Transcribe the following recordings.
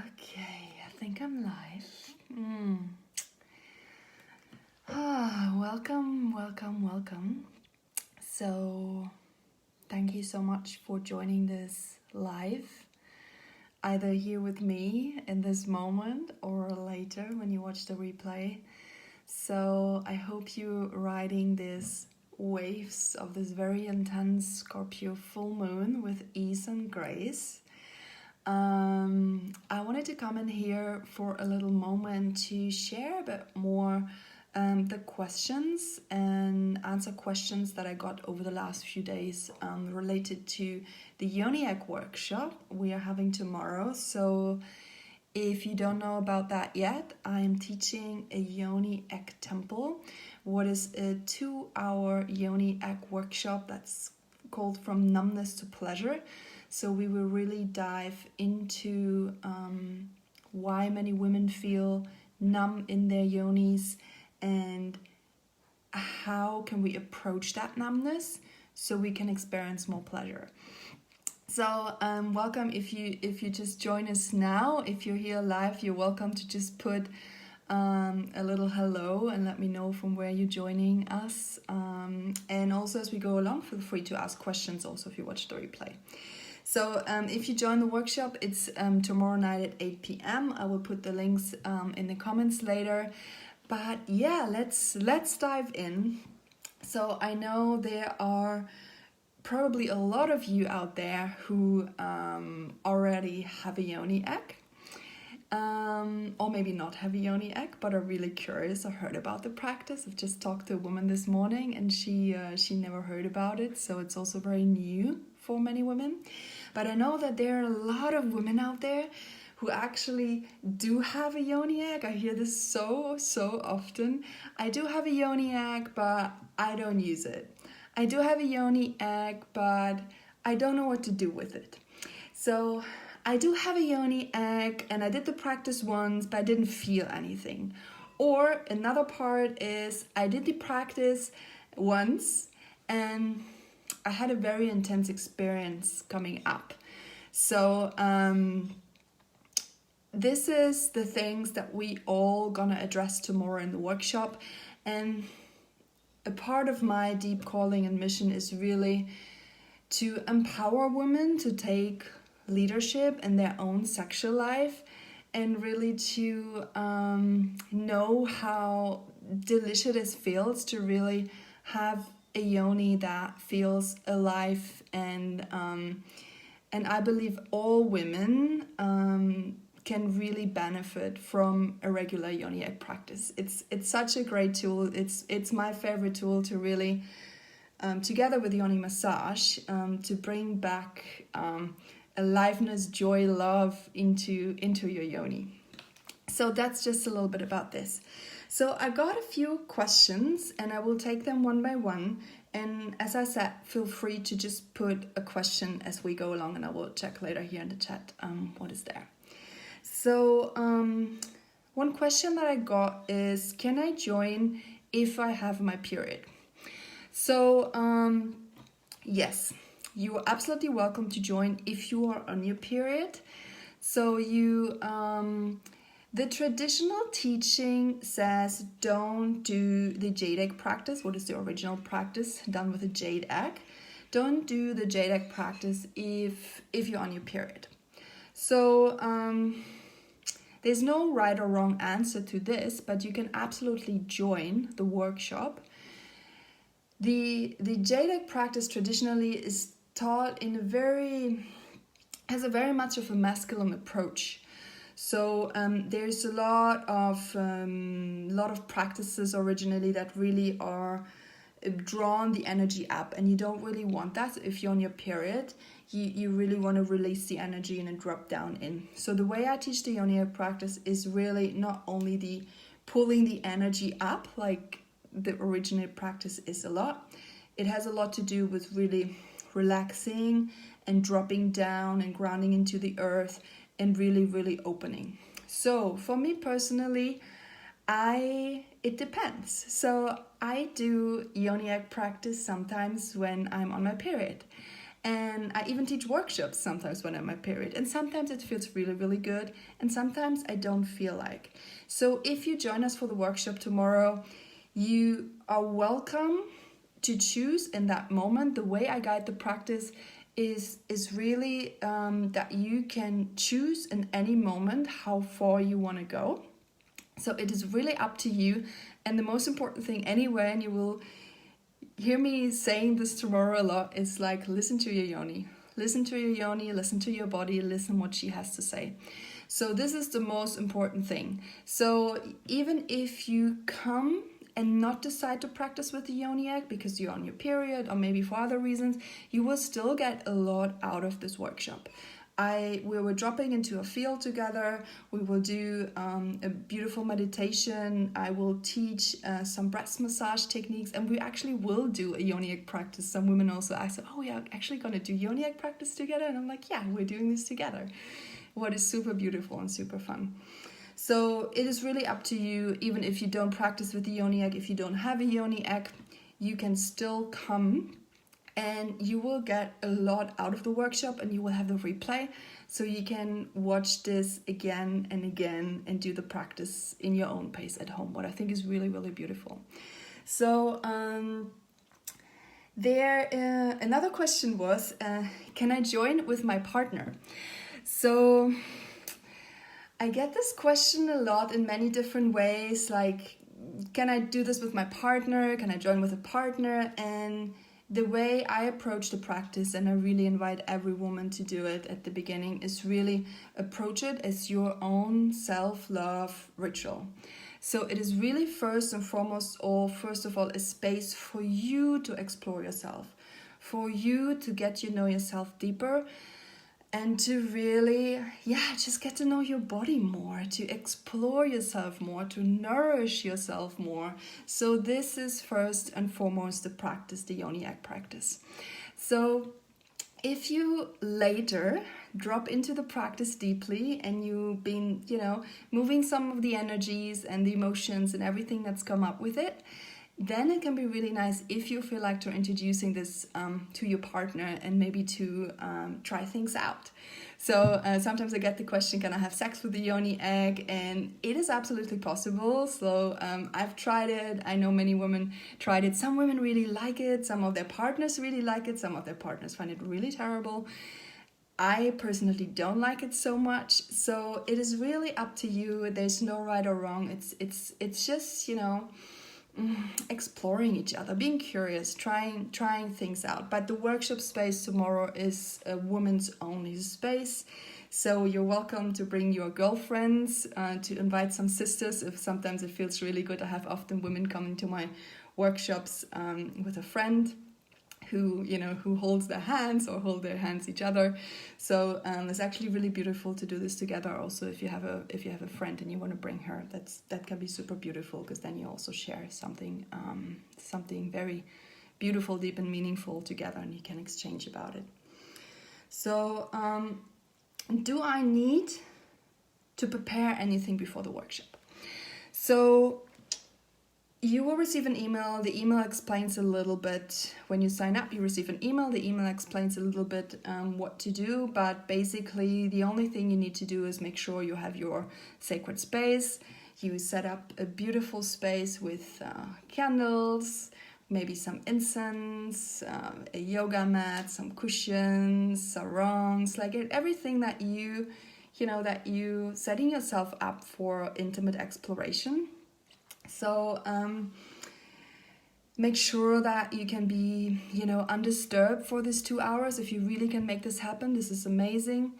Okay, I think I'm live. Welcome. So, thank you so much for joining this live, either here with me in this moment or later when you watch the replay. So, I hope you're riding these waves of this very intense Scorpio full moon with ease and grace. I wanted to come in here for a little moment to share a bit more the questions and answer questions that I got over the last few days related to the Yoni Egg Workshop we are having tomorrow. So if you don't know about that yet, I am teaching a Yoni Egg Temple, what is a 2-hour Yoni Egg Workshop that's called From Numbness to Pleasure. So we will really dive into why many women feel numb in their yonis and how can we approach that numbness so we can experience more pleasure. So welcome if you just join us now. If you're here live, you're welcome to just put a little hello and let me know from where you're joining us. And also as we go along, feel free to ask questions also if you watch the replay. So if you join the workshop, it's tomorrow night at 8 p.m. I will put the links in the comments later. But yeah, let's dive in. So I know there are probably a lot of you out there who already have a Yoni egg. Or maybe not have a Yoni egg, but are really curious or heard about the practice. I've just talked to a woman this morning and she never heard about it. So it's also very new for many women. But I know that there are a lot of women out there who actually do have a Yoni egg. I hear this so often. I do have a Yoni egg, but I don't use it. I do have a Yoni egg, but I don't know what to do with it. So I do have a Yoni egg and I did the practice once, but I didn't feel anything. Or another part is I did the practice once and I had a very intense experience coming up. So this is the things that we all gonna address tomorrow in the workshop. And a part of my deep calling and mission is really to empower women to take leadership in their own sexual life and really to know how delicious it feels to really have a yoni that feels alive, and I believe all women can really benefit from a regular yoni egg practice. It's such a great tool. It's my favorite tool to really together with yoni massage to bring back aliveness, joy, love into your yoni. So that's just a little bit about this. So I got a few questions and I will take them one by one. And as I said, feel free to just put a question as we go along and I will check later here in the chat what is there. So one question that I got is, can I join if I have my period? So yes, you are absolutely welcome to join if you are on your period. So the traditional teaching says don't do the jade egg practice. What is the original practice done with a jade egg? Don't do the jade egg practice if you're on your period. So there's no right or wrong answer to this, but you can absolutely join the workshop. The jade egg practice traditionally is taught has a very much of a masculine approach. So there's a lot of practices originally that really are drawn the energy up, and you don't really want that. So if you're on your period, you really want to release the energy and then drop down in. So the way I teach the Yoni Egg practice is really not only the pulling the energy up like the original practice is a lot. It has a lot to do with really relaxing and dropping down and grounding into the earth and really opening. So for me personally, it depends. So I do Yoni Egg practice sometimes when I'm on my period. And I even teach workshops sometimes when I'm my period. And sometimes it feels really, really good. And sometimes I don't feel like. So if you join us for the workshop tomorrow, you are welcome to choose in that moment. The way I guide the practice is really that you can choose in any moment how far you want to go. So it is really up to you. And the most important thing anyway, and you will hear me saying this tomorrow a lot, is like, listen to your yoni. Listen to your yoni, listen to your body, listen what she has to say. So this is the most important thing. So even if you come and not decide to practice with the yoni egg because you're on your period or maybe for other reasons, you will still get a lot out of this workshop. We were dropping into a field together. We will do a beautiful meditation. I will teach some breast massage techniques, and we actually will do a yoni egg practice. Some women also asked, oh, we are actually going to do yoni egg practice together? And I'm like, yeah, we're doing this together. What is super beautiful and super fun. So it is really up to you. Even if you don't practice with the yoni egg, if you don't have a yoni egg, you can still come. And you will get a lot out of the workshop, and you will have the replay. So you can watch this again and again and do the practice in your own pace at home, what I think is really, really beautiful. So another question was, can I join with my partner? So I get this question a lot in many different ways. Like, can I do this with my partner? Can I join with a partner? And the way I approach the practice, and I really invite every woman to do it at the beginning, is really approach it as your own self-love ritual. So it is really first of all, a space for you to explore yourself, for you to get to know yourself deeper, and to really, just get to know your body more, to explore yourself more, to nourish yourself more. So this is first and foremost the practice, the yoni egg practice. So if you later drop into the practice deeply and you've been, moving some of the energies and the emotions and everything that's come up with it, then it can be really nice if you feel like to introducing this to your partner and maybe to try things out. So sometimes I get the question, can I have sex with the yoni egg? And it is absolutely possible. So I've tried it. I know many women tried it. Some women really like it. Some of their partners really like it. Some of their partners find it really terrible. I personally don't like it so much. So it is really up to you. There's no right or wrong. It's just, exploring each other, being curious, trying things out. But the workshop space tomorrow is a woman's only space, so you're welcome to bring your girlfriends, to invite some sisters. If sometimes it feels really good, I have often women coming to my workshops with a friend who holds their hands or hold their hands each other. So it's actually really beautiful to do this together. Also, if you have a friend and you want to bring her, that can be super beautiful, because then you also share something very beautiful, deep and meaningful together, and you can exchange about it. So do I need to prepare anything before the workshop? So you will receive an email. The email explains a little bit. When you sign up, you receive an email. The email explains a little bit what to do. But basically, the only thing you need to do is make sure you have your sacred space. You set up a beautiful space with candles, maybe some incense, a yoga mat, some cushions, sarongs, like everything that you setting yourself up for intimate exploration. So make sure that you can be, undisturbed for these 2 hours. If you really can make this happen, this is amazing.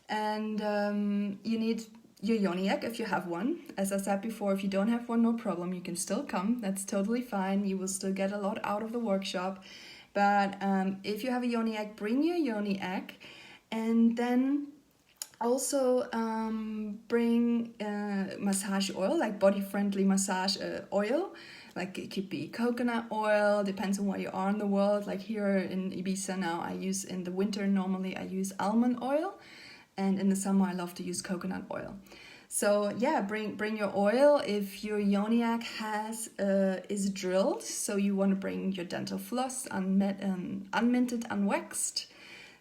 And you need your yoni egg if you have one. As I said before, if you don't have one, no problem. You can still come. That's totally fine. You will still get a lot out of the workshop. But if you have a yoni egg, bring your yoni egg. And then also bring massage oil, like body-friendly massage oil. Like it could be coconut oil, depends on where you are in the world. Like here in Ibiza now, in the winter normally I use almond oil. And in the summer I love to use coconut oil. So yeah, bring your oil. If your yoni egg is drilled, so you want to bring your dental floss, unminted, unwaxed,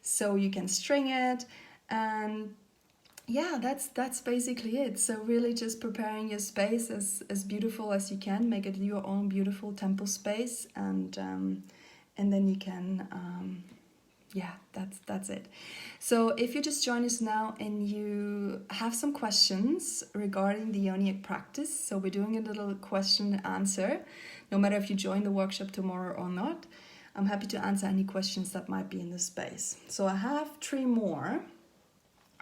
so you can string it. And yeah, that's basically it. So really just preparing your space as beautiful as you can, make it your own beautiful temple space, and then you can yeah, that's it. So if you just join us now and you have some questions regarding the Yoni Egg practice, so we're doing a little question and answer, no matter if you join the workshop tomorrow or not. I'm happy to answer any questions that might be in the space. So I have 3 more.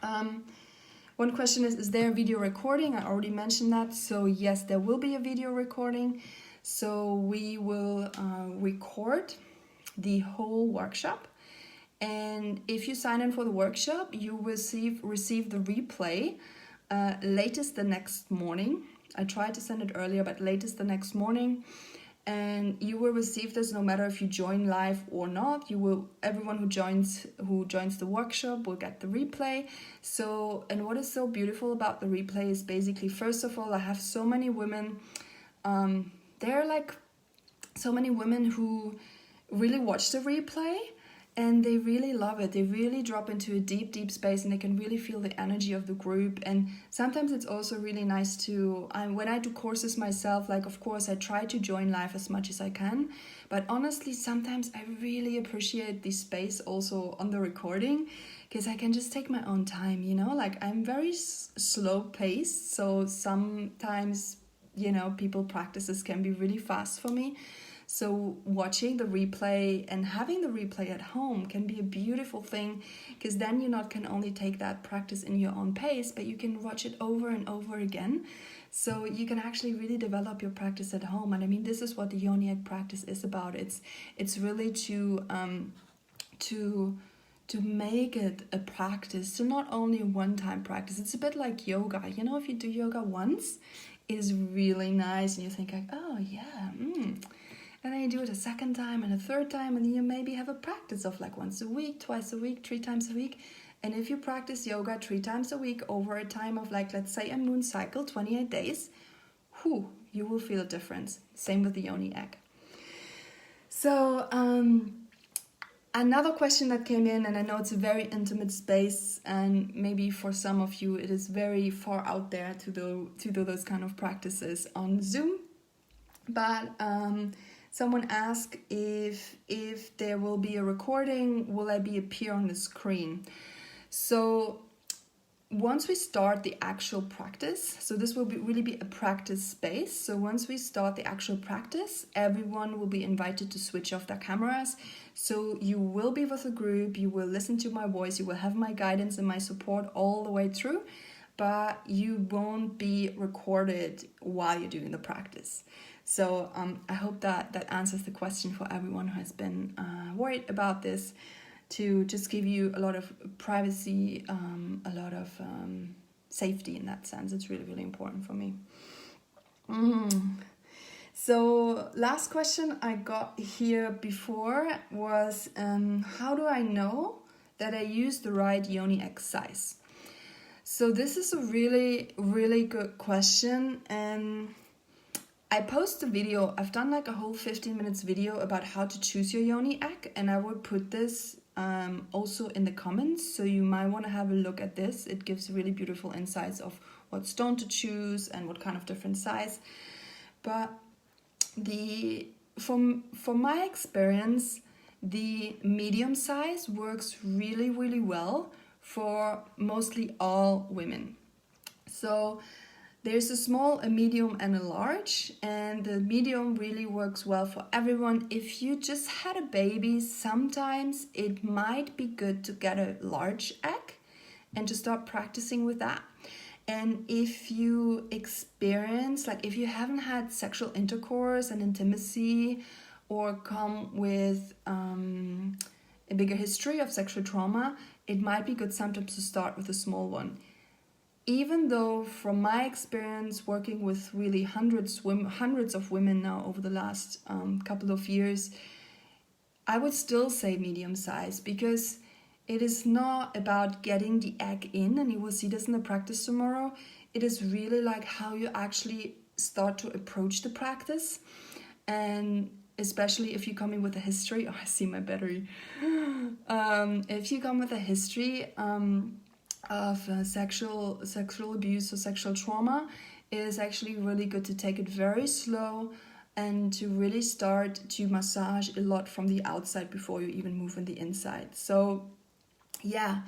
One question is there a video recording? I already mentioned that. So yes, there will be a video recording. So we will record the whole workshop. And if you sign in for the workshop, you will receive the replay latest the next morning. I tried to send it earlier, but latest the next morning. And you will receive this no matter if you join live or not. Everyone who joins the workshop will get the replay. So, and what is so beautiful about the replay is basically, first of all, I have so many women. There are like so many women who really watch the replay. And they really love it. They really drop into a deep, deep space, and they can really feel the energy of the group. And sometimes it's also really nice to, when I do courses myself, like of course I try to join live as much as I can. But honestly, sometimes I really appreciate the space also on the recording, because I can just take my own time, you know, like I'm very slow paced. So sometimes, you know, people practices can be really fast for me. So watching the replay and having the replay at home can be a beautiful thing, because then you not can only take that practice in your own pace, but you can watch it over and over again. So you can actually really develop your practice at home. And I mean, this is what the Yoni Egg practice is about. It's really to make it a practice, to not only a one-time practice. It's a bit like yoga. You know, if you do yoga once, it is really nice, and you think like, oh yeah, And then you do it a second time and a third time, and then you maybe have a practice of like once a week, twice a week, 3 times a week. And if you practice yoga 3 times a week over a time of like, let's say a moon cycle, 28 days, you will feel a difference. Same with the Yoni Egg. So another question that came in, and I know it's a very intimate space, and maybe for some of you it is very far out there to do those kind of practices on Zoom. But someone asked if there will be a recording, will I appear on the screen? So once we start the actual practice, so this will really be a practice space. So once we start the actual practice, everyone will be invited to switch off their cameras. So you will be with a group, you will listen to my voice, you will have my guidance and my support all the way through, but you won't be recorded while you're doing the practice. So I hope that answers the question for everyone who has been worried about this, to just give you a lot of privacy, a lot of safety in that sense. It's really, really important for me. So last question I got here before was, how do I know that I use the right Yoni Egg size? So this is a really, really good question, and I post a video. I've done like a whole 15 minutes video about how to choose your Yoni Egg, and I will put this also in the comments, so you might want to have a look at this. It gives really beautiful insights of what stone to choose and what kind of different size. But from my experience, the medium size works really, really well for mostly all women. So there's a small, a medium, and a large, and the medium really works well for everyone. If you just had a baby, sometimes it might be good to get a large egg and to start practicing with that. And if you experience, like if you haven't had sexual intercourse and intimacy, or come with a bigger history of sexual trauma, it might be good sometimes to start with a small one. Even though from my experience working with really hundreds of women now over the last couple of years, I would still say medium size, because it is not about getting the egg in, and you will see this in the practice tomorrow. It is really like how you actually start to approach the practice. And especially if you come in with a history, oh, I see my battery. If you come with a history of sexual abuse or sexual trauma, it is actually really good to take it very slow and to really start to massage a lot from the outside before you even move in the inside. So yeah,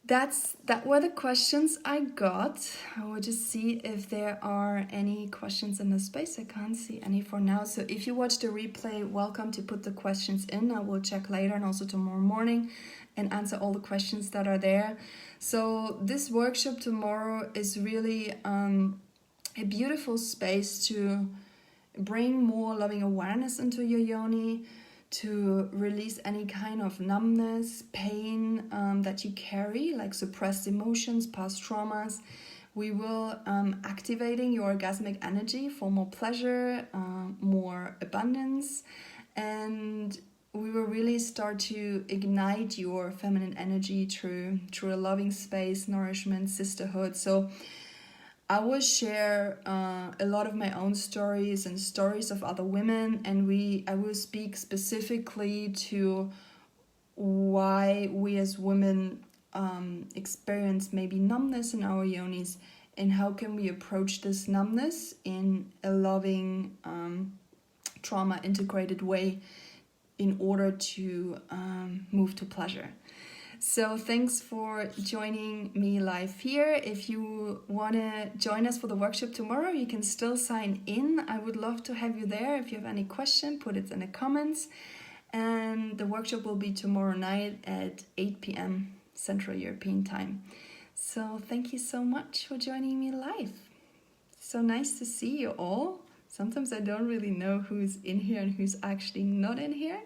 that were the questions I got. I will just see if there are any questions in the space. I can't see any for now. So if you watch the replay, welcome to put the questions in. I will check later and also tomorrow morning and answer all the questions that are there. So this workshop tomorrow is really a beautiful space to bring more loving awareness into your yoni, to release any kind of numbness, pain that you carry, like suppressed emotions, past traumas. We will activating your orgasmic energy for more pleasure, more abundance, and we will really start to ignite your feminine energy through a loving space, nourishment, sisterhood. So I will share a lot of my own stories and stories of other women, and I will speak specifically to why we as women experience maybe numbness in our yonis, and how can we approach this numbness in a loving, trauma integrated way in order to move to pleasure. So thanks for joining me live here. If you want to join us for the workshop tomorrow, you can still sign in. I would love to have you there. If you have any question, put it in the comments. And the workshop will be tomorrow night at 8 p.m. Central European Time. So thank you so much for joining me live. So nice to see you all. Sometimes I don't really know who's in here and who's actually not in here.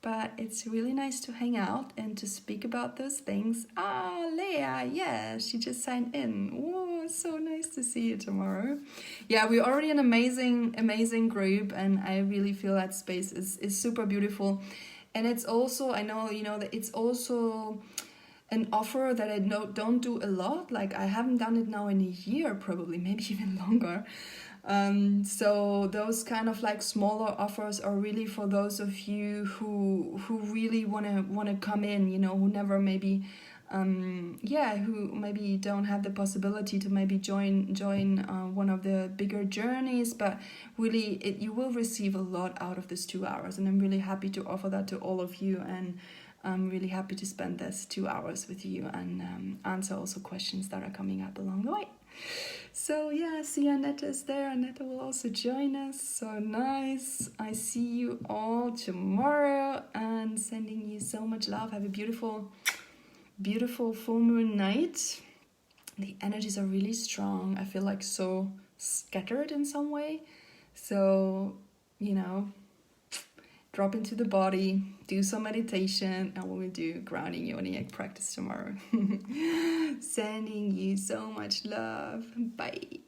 But it's really nice to hang out and to speak about those things. Ah, Leah, yeah, she just signed in. Whoa, so nice to see you tomorrow. Yeah, we're already an amazing group, and I really feel that space is super beautiful. And it's also, I know, that it's also an offer that I don't do a lot. Like, I haven't done it now in a year, probably, maybe even longer. So those kind of like smaller offers are really for those of you who really wanna come in, who never maybe who maybe don't have the possibility to maybe join one of the bigger journeys, but really you will receive a lot out of this 2 hours, and I'm really happy to offer that to all of you, and I'm really happy to spend this 2 hours with you and answer also questions that are coming up along the way. So yeah, see Annette is there. Annette will also join us. So nice. I see you all tomorrow, and sending you so much love. Have a beautiful, beautiful full moon night. The energies are really strong. I feel like so scattered in some way. So, drop into the body, do some meditation, and we will do grounding Yoni Egg practice tomorrow. Sending you so much love. Bye.